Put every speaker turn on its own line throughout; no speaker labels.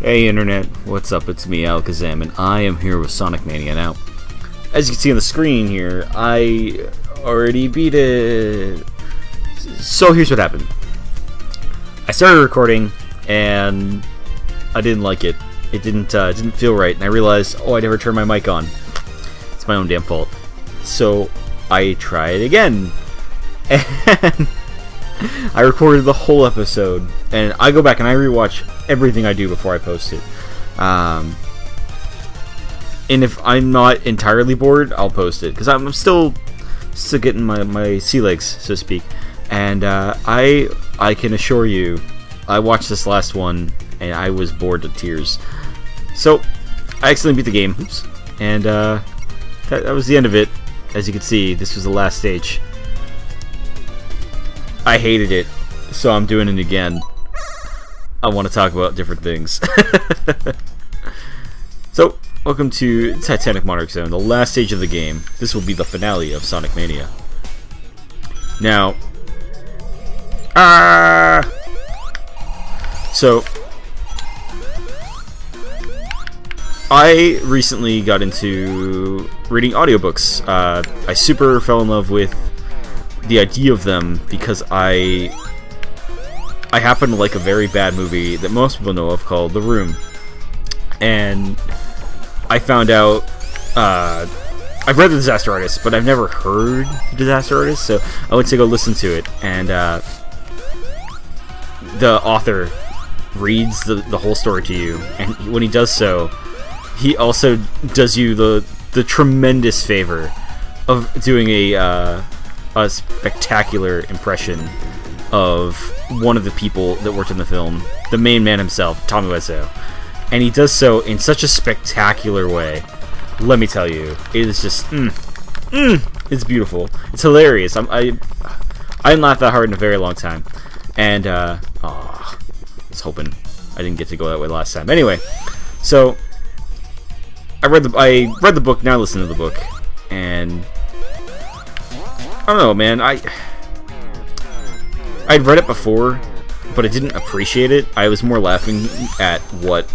Hey Internet, what's up? It's me, Alekazam, and I am here with Sonic Mania. Now, as you can see on the screen here, I already beat it. So here's what happened. I started recording, and I didn't like it. It didn't feel right, and I realized, oh, I never turned my mic on. It's my own damn fault. So I tried again, and I recorded the whole episode, and I go back and I rewatch everything I do before I post it. And if I'm not entirely bored, I'll post it, because I'm still getting my sea legs, so to speak. And I can assure you, I watched this last one, and I was bored to tears. So I accidentally beat the game, oops, and that was the end of it. As you can see, this was the last stage. I hated it, so I'm doing it again. I want to talk about different things. So, welcome to Titanic Monarch Zone, the last stage of the game. This will be the finale of Sonic Mania. Now, so I recently got into reading audiobooks. I super fell in love with the idea of them because I happen to like a very bad movie that most people know of called The Room. And I found out, I've read The Disaster Artist, but I've never heard The Disaster Artist, so I went to go listen to it, and the author reads the whole story to you, and when he does so, he also does you the tremendous favor of doing a spectacular impression of one of the people that worked in the film, the main man himself, Tommy Wiseau. And he does so in such a spectacular way. Let me tell you, it is just, it's beautiful. It's hilarious. I didn't laugh that hard in a very long time. And, I was hoping I didn't get to go that way last time. Anyway, so I read the book, now I listen to the book, and I don't know, man. I'd read it before, but I didn't appreciate it. I was more laughing at what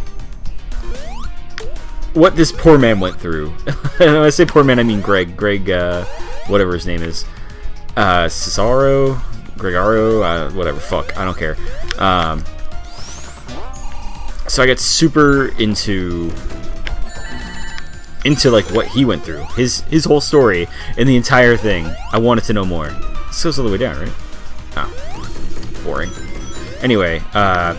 this poor man went through. And when I say poor man, I mean Greg, whatever his name is, Gregorio, whatever. Fuck, I don't care. So I got super into like what he went through, his whole story, and the entire thing. I wanted to know more. This goes all the way down, right? Oh, boring. Anyway, but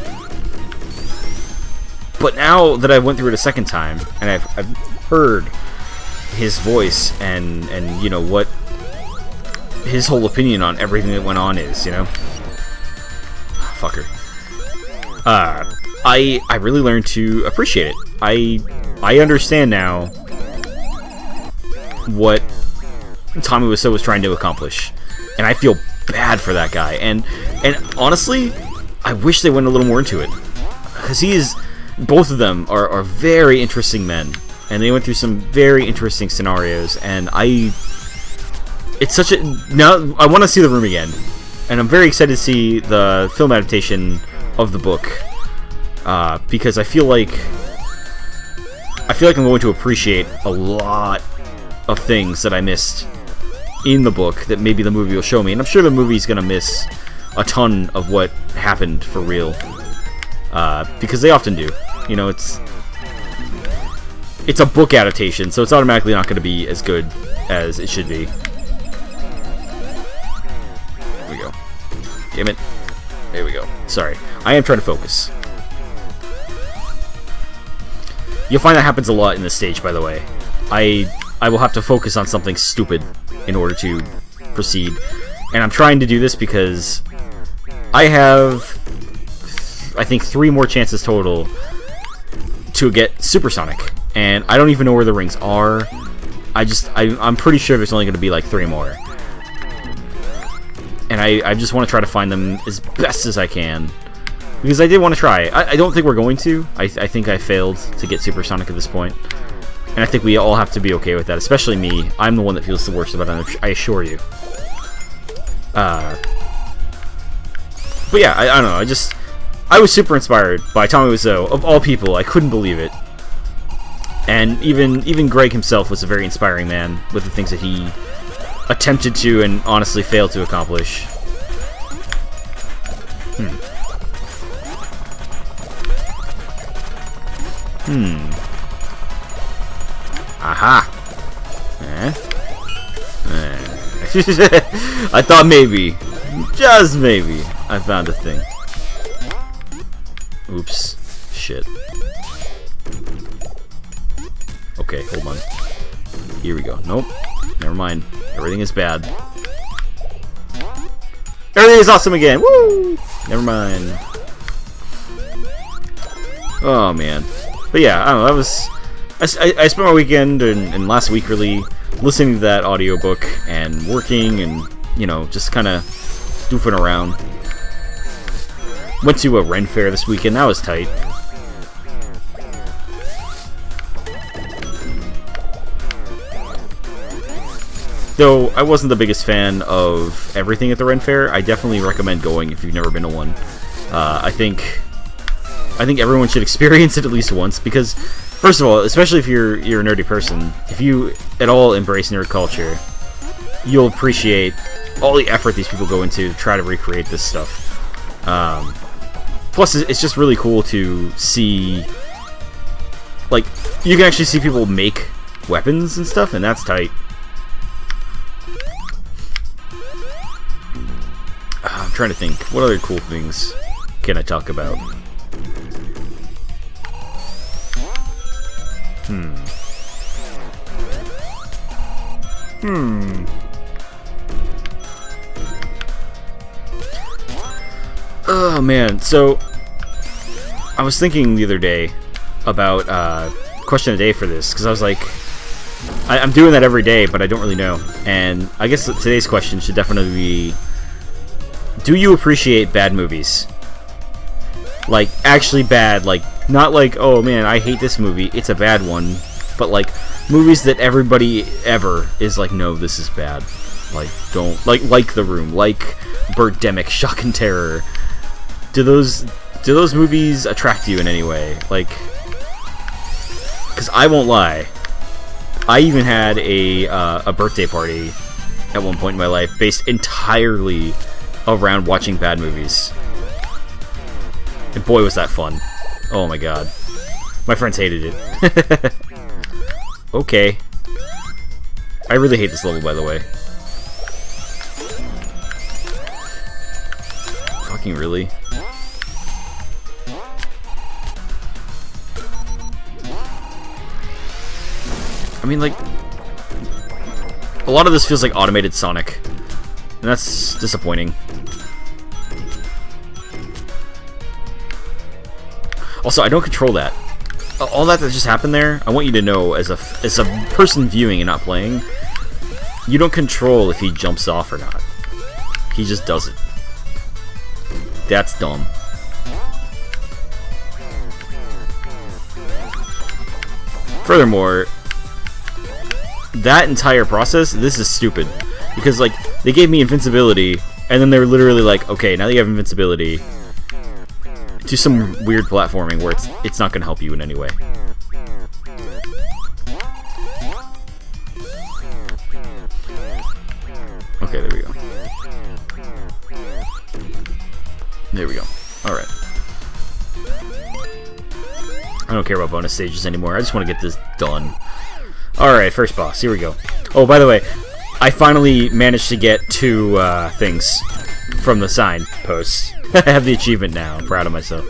now that I went through it a second time, and I've heard his voice and you know what his whole opinion on everything that went on is, you know, fucker. I really learned to appreciate it. I understand now what Tommy Wiseau was trying to accomplish, and I feel bad for that guy. And honestly, I wish they went a little more into it, because both of them are very interesting men, and they went through some very interesting scenarios. And now I want to see The Room again, and I'm very excited to see the film adaptation of the book, because I feel like I'm going to appreciate a lot of things that I missed in the book that maybe the movie will show me. And I'm sure the movie's gonna miss a ton of what happened for real, because they often do. You know, it's a book adaptation, so it's automatically not gonna be as good as it should be. There we go. Damn it. There we go. Sorry. I am trying to focus. You'll find that happens a lot in this stage, by the way. I will have to focus on something stupid in order to proceed. And I'm trying to do this because I have, I think, 3 more chances total to get Supersonic. And I don't even know where the rings are. I'm pretty sure there's only going to be like 3 more. And I just want to try to find them as best as I can, because I did want to try. I don't think we're going to. I think I failed to get Supersonic at this point. And I think we all have to be okay with that, especially me. I'm the one that feels the worst about it, I assure you. But yeah, I don't know. I was super inspired by Tommy Wiseau, of all people. I couldn't believe it. And even Greg himself was a very inspiring man with the things that he attempted to and honestly failed to accomplish. Aha! I thought maybe, just maybe, I found a thing. Oops. Shit. Okay, hold on. Here we go. Nope. Never mind. Everything is bad. Everything is awesome again! Woo! Never mind. Oh, man. But yeah, I don't know, that was... I spent my weekend and last week really listening to that audiobook and working and, you know, just kind of doofing around. Went to a Ren Fair this weekend, that was tight. Though I wasn't the biggest fan of everything at the Ren Fair, I definitely recommend going if you've never been to one. I think everyone should experience it at least once because, first of all, especially if you're a nerdy person, if you at all embrace nerd culture, you'll appreciate all the effort these people go into to try to recreate this stuff. Plus, it's just really cool to see, like, you can actually see people make weapons and stuff, and that's tight. I'm trying to think, what other cool things can I talk about? Oh man, so I was thinking the other day about question of the day for this because I was like, I'm doing that every day, but I don't really know. And I guess today's question should definitely be: do you appreciate bad movies? Like actually bad, like not like, oh man, I hate this movie, it's a bad one, but like movies that everybody ever is like, no, this is bad. Like don't like The Room, like Birdemic, Shock and Terror. Do those movies attract you in any way? Like, because I won't lie, I even had a birthday party at one point in my life based entirely around watching bad movies. And boy, was that fun. Oh my god. My friends hated it. Okay. I really hate this level, by the way. Fucking really? I mean, like, a lot of this feels like automated Sonic, and that's disappointing. Also, I don't control that. All that just happened there, I want you to know, as a person viewing and not playing, you don't control if he jumps off or not. He just does it. That's dumb. Furthermore, that entire process, this is stupid. Because, like, they gave me invincibility, and then they were literally like, okay, now that you have invincibility, do some weird platforming where it's not going to help you in any way. Okay, there we go. There we go. Alright. I don't care about bonus stages anymore. I just want to get this done. Alright, first boss. Here we go. Oh, by the way, I finally managed to get 2 things from the sign posts. I have the achievement now. I'm proud of myself.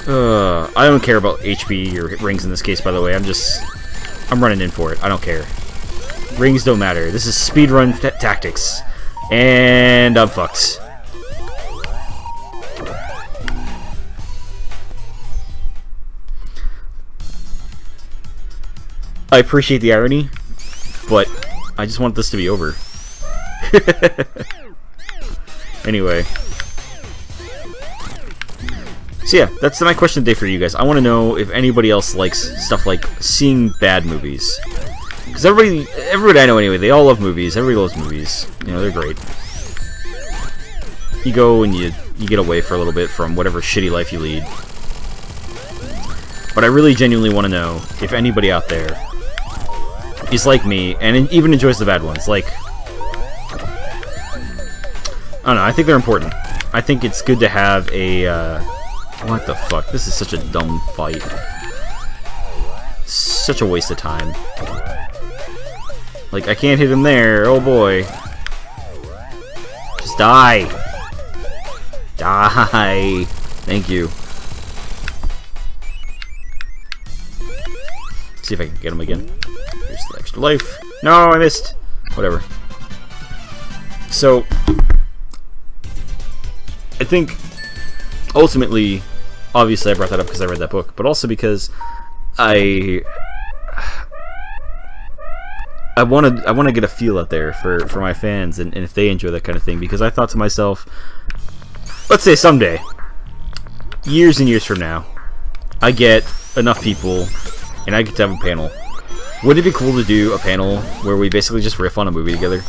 I don't care about HP or rings in this case, by the way. I'm running in for it. I don't care. Rings don't matter. This is speedrun tactics. And I'm fucked. I appreciate the irony, but I just want this to be over. Anyway. So yeah, that's my question today for you guys. I want to know if anybody else likes stuff like seeing bad movies. Because everybody I know anyway, they all love movies. Everybody loves movies. You know, they're great. You go and you get away for a little bit from whatever shitty life you lead. But I really genuinely want to know if anybody out there is like me and even enjoys the bad ones. Like, I don't know, I think they're important. I think it's good to have a, what the fuck? This is such a dumb fight. Such a waste of time. Like, I can't hit him there. Oh boy. Just die. Die. Thank you. See if I can get him again. Here's the extra life. No, I missed. Whatever. So, I think ultimately, obviously I brought that up because I read that book, but also because I want to get a feel out there for my fans and if they enjoy that kind of thing, because I thought to myself, let's say someday, years and years from now, I get enough people and I get to have a panel. Wouldn't it be cool to do a panel where we basically just riff on a movie together?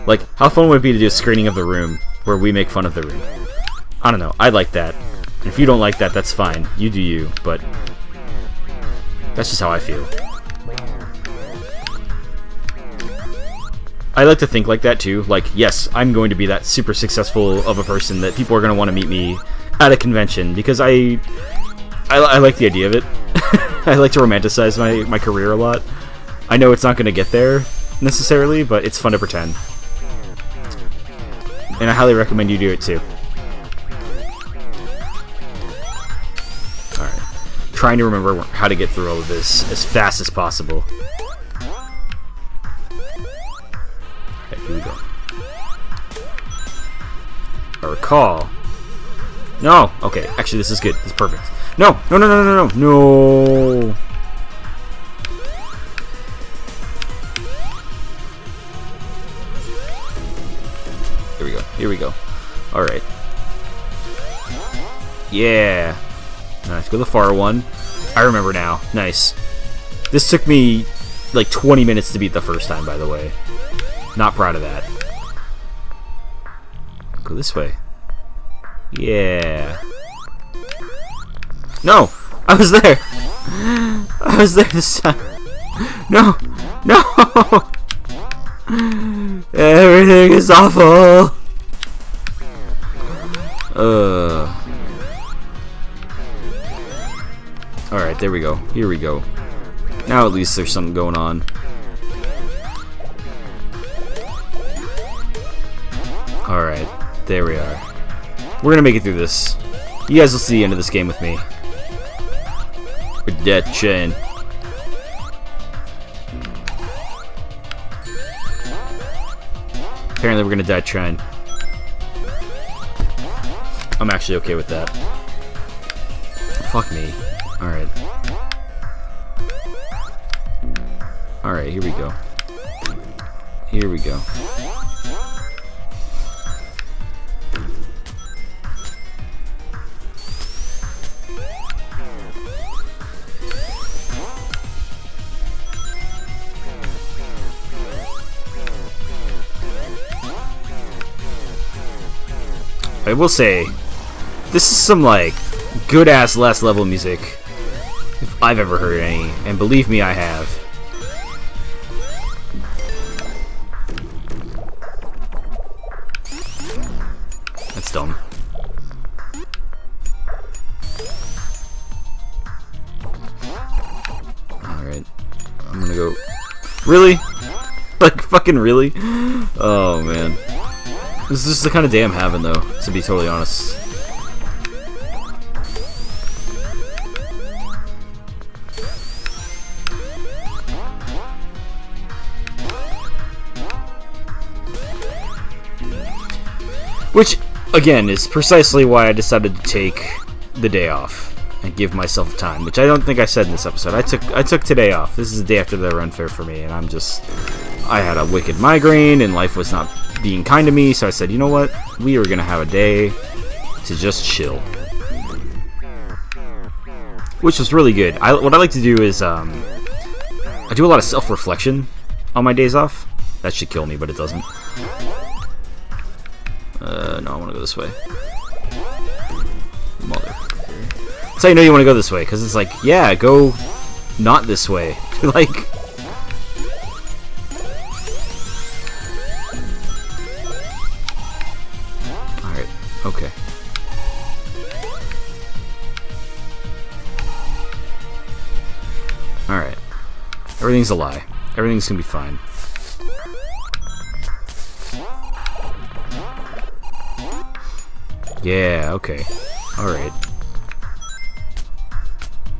Like, how fun would it be to do a screening of The Room where we make fun of The Room? I don't know, I'd like that. And if you don't like that, that's fine. You do you, but that's just how I feel. I like to think like that too. Like, yes, I'm going to be that super successful of a person that people are going to want to meet me at a convention, because I like the idea of it. I like to romanticize my career a lot. I know it's not going to get there necessarily, but it's fun to pretend. And I highly recommend you do it too. Alright. Trying to remember how to get through all of this as fast as possible. Okay, here we go. I recall. No! Okay, actually this is good. This is perfect. No! No, no, no, no, no, no! Here we go. Here we go. Alright. Yeah! Nice. Go the far one. I remember now. Nice. This took me like 20 minutes to beat the first time, by the way. Not proud of that. Go this way. Yeah. No! I was there! I was there this time. No! No! Everything is awful! Alright, there we go. Here we go. Now at least there's something going on. Alright, there we are. We're gonna make it through this. You guys will see the end of this game with me. With that chain. Apparently we're gonna die trying. I'm actually okay with that. Fuck me. Alright. Alright, here we go. Here we go. I will say, this is some, like, good-ass last level music, if I've ever heard any, and believe me, I have. That's dumb. Alright, I'm gonna go... Really? Like, fucking really? Oh, man. This is the kind of day I'm having, though, to be totally honest. Which, again, is precisely why I decided to take the day off and give myself time, which I don't think I said in this episode. I took today off. This is the day after the run fair for me, and I had a wicked migraine, and life was not being kind to me, so I said, you know what? We are gonna have a day to just chill. Which was really good. What I like to do is, I do a lot of self-reflection on my days off. That should kill me, but it doesn't. No, I want to go this way. Mother. That's how you know you want to go this way, because it's like, yeah, go not this way. Like... Alright, okay. Alright. Everything's a lie. Everything's gonna be fine. Yeah, okay. Alright.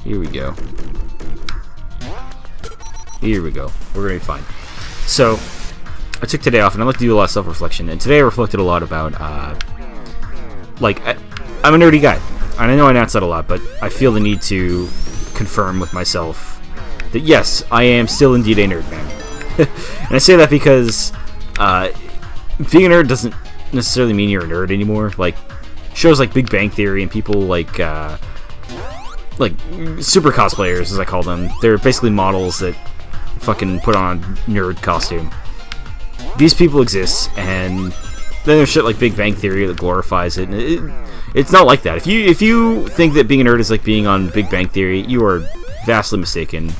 Here we go. Here we go. We're gonna be fine. So, I took today off, and I like to do a lot of self-reflection, and today I reflected a lot about, like, I'm a nerdy guy. And I know I announce that a lot, but I feel the need to confirm with myself that yes, I am still indeed a nerd, man. And I say that because being a nerd doesn't necessarily mean you're a nerd anymore. Like, shows like Big Bang Theory and people like super cosplayers, as I call them, they're basically models that fucking put on a nerd costume. These people exist, and then there's shit like Big Bang Theory that glorifies it. And it's not like that. If you think that being a nerd is like being on Big Bang Theory, you are vastly mistaken.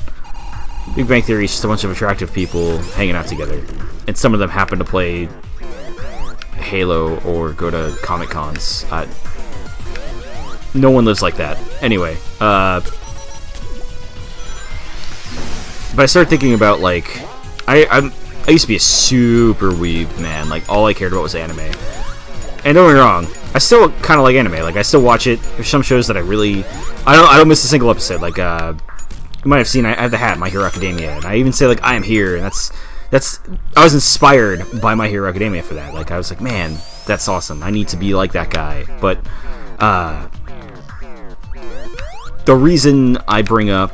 Big Bang Theory is just a bunch of attractive people hanging out together, and some of them happen to play Halo or go to Comic Cons. No one lives like that. Anyway, but I started thinking about, like, I used to be a super weeb, man. Like, all I cared about was anime. And don't get me wrong, I still kind of like anime. Like, I still watch it. There's some shows that I don't miss a single episode. Like, you might have seen, I have the hat, My Hero Academia, and I even say, like, I am here, and that's I was inspired by My Hero Academia for that. Like, I was like, man, that's awesome. I need to be like that guy. But the reason I bring up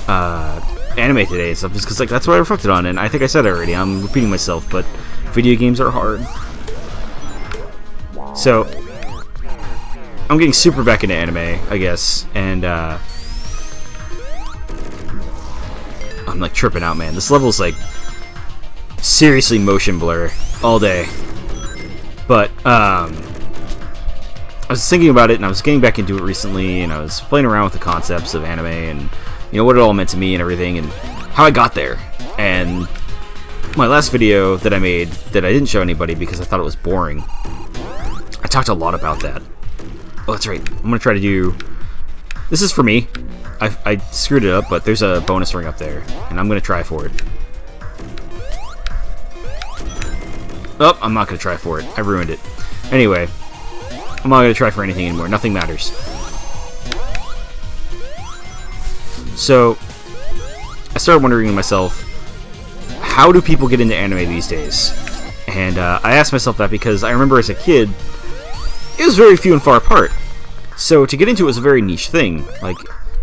anime today and stuff is because, like, that's what I reflected on, and I think I said it already. I'm repeating myself, but video games are hard. So I'm getting super back into anime, I guess, and I'm like tripping out, man. This level's like seriously motion blur all day. But I was thinking about it, and I was getting back into it recently, and I was playing around with the concepts of anime and, you know, what it all meant to me and everything, and how I got there. And my last video that I made that I didn't show anybody because I thought it was boring, I talked a lot about that. Oh, that's right. I'm gonna try to do. This is for me. I screwed it up, but there's a bonus ring up there, and I'm gonna try for it. Oh, I'm not gonna try for it. I ruined it. Anyway, I'm not gonna try for anything anymore. Nothing matters. So, I started wondering to myself, how do people get into anime these days? And I asked myself that because I remember as a kid, it was very few and far apart. So to get into it was a very niche thing. Like,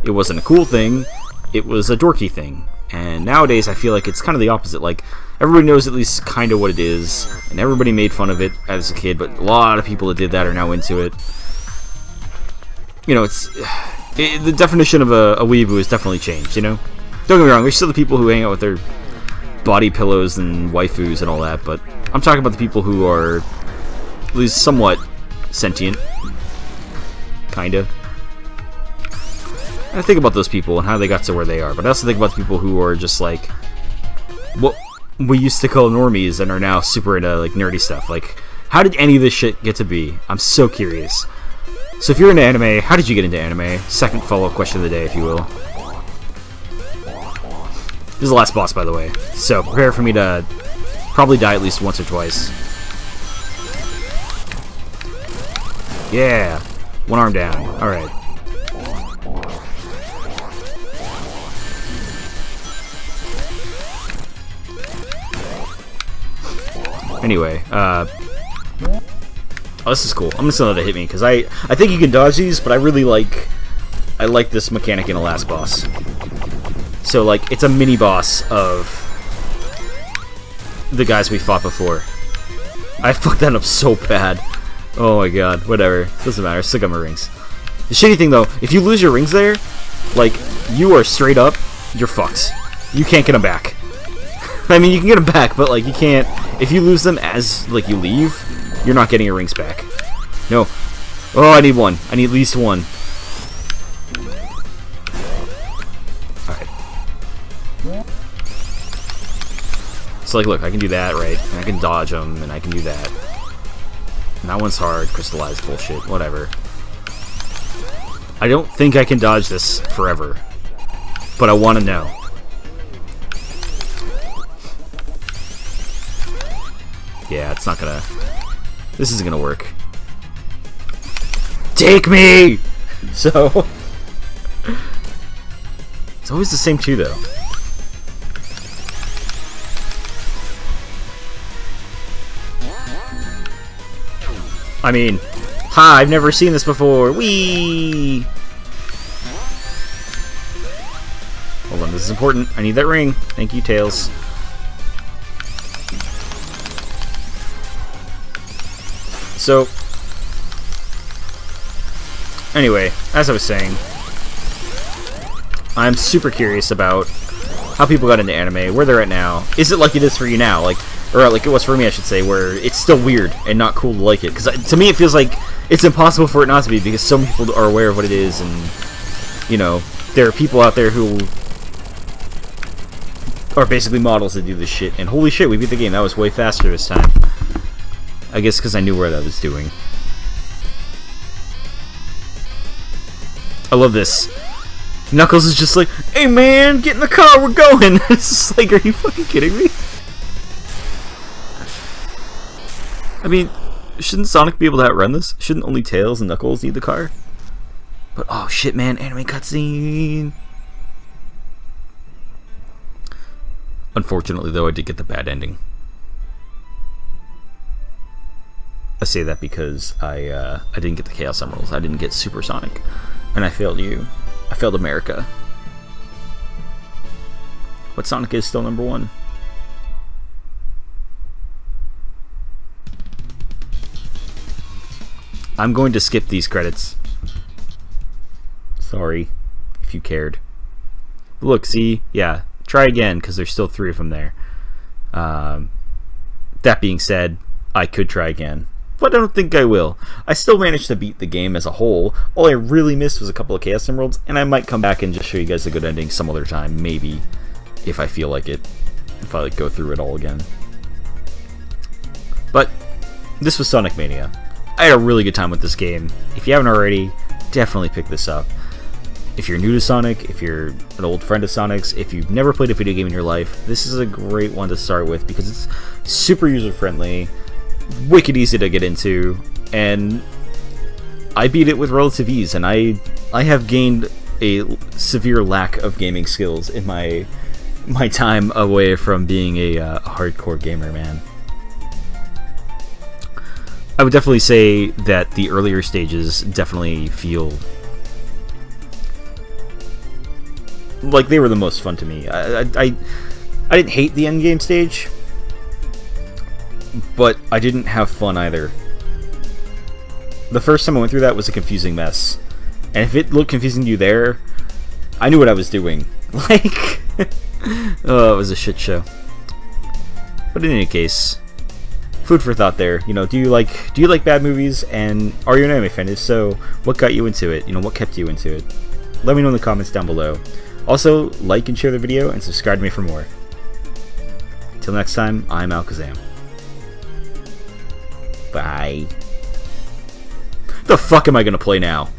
it wasn't a cool thing, it was a dorky thing. And nowadays I feel like it's kind of the opposite. Like, everybody knows at least kind of what it is, and everybody made fun of it as a kid, but a lot of people that did that are now into it. You know, the definition of a weeaboo has definitely changed, you know? Don't get me wrong, there's still the people who hang out with their body pillows and waifus and all that, but I'm talking about the people who are at least somewhat sentient. Kinda. And I think about those people and how they got to where they are, but I also think about the people who are just like what we used to call normies and are now super into like nerdy stuff. Like, how did any of this shit get to be? I'm so curious. So if you're into anime, how did you get into anime? Second follow-up question of the day, if you will. This is the last boss, by the way, so prepare for me to probably die at least once or twice. Yeah, one arm down. All right. Anyway, oh, this is cool. I'm just gonna let it hit me because I think you can dodge these, but I like this mechanic in the last boss. So, like, it's a mini boss of the guys we fought before. I fucked that up so bad. Oh my god, whatever. Doesn't matter. Still got my rings. The shitty thing though, if you lose your rings there, like, you are straight up, you're fucked. You can't get them back. I mean, you can get them back, but like, you can't. If you lose them as like you leave, You're not getting your rings back. No. Oh, I need one. I need at least one. Alright. So, like, look, I can do that, right? And I can dodge them, and I can do that. And that one's hard. Crystallized bullshit. Whatever. I don't think I can dodge this forever. But I want to know. Yeah, it's not gonna... This isn't gonna work. Take me! So... It's always the same two, though. I mean... Ha! I've never seen this before! Whee! Hold on, this is important. I need that ring. Thank you, Tails. So, anyway, as I was saying, I'm super curious about how people got into anime, where they're at now. Is it like it is for you now? Like, or like it was for me, I should say, where it's still weird and not cool to like it? Because to me, it feels like it's impossible for it not to be, because so many people are aware of what it is, and, you know, there are people out there who are basically models that do this shit, and holy shit, we beat the game. That was way faster this time. I guess because I knew what I was doing. I love this. Knuckles is just like, hey man, get in the car, we're going! It's just like, are you fucking kidding me? I mean, shouldn't Sonic be able to outrun this? Shouldn't only Tails and Knuckles need the car? But oh shit, man, anime cutscene! Unfortunately, though, I did get the bad ending. I say that because I didn't get the Chaos Emeralds. I didn't get Super Sonic. And I failed you. I failed America. But Sonic is still #1. I'm going to skip these credits. Sorry, if you cared. But look, see? Yeah, try again, because there's still 3 of them there. That being said, I could try again. But I don't think I will. I still managed to beat the game as a whole. All I really missed was a couple of Chaos Emeralds, and I might come back and just show you guys a good ending some other time, maybe, if I feel like it. If I like go through it all again. But this was Sonic Mania. I had a really good time with this game. If you haven't already, definitely pick this up. If you're new to Sonic, if you're an old friend of Sonic's, if you've never played a video game in your life, this is a great one to start with because it's super user-friendly, wicked easy to get into, and I beat it with relative ease, and I have gained a severe lack of gaming skills in my time away from being a hardcore gamer, man. I would definitely say that the earlier stages definitely feel like they were the most fun to me. I didn't hate the endgame stage, but I didn't have fun either. The first time I went through that was a confusing mess. And if it looked confusing to you there, I knew what I was doing. Like, oh, it was a shit show. But in any case, food for thought there. You know, do you like bad movies? And are you an anime fan? If so, what got you into it? You know, what kept you into it? Let me know in the comments down below. Also, like and share the video, and subscribe to me for more. Till next time, I'm Alekazam. Bye. The fuck am I gonna play now?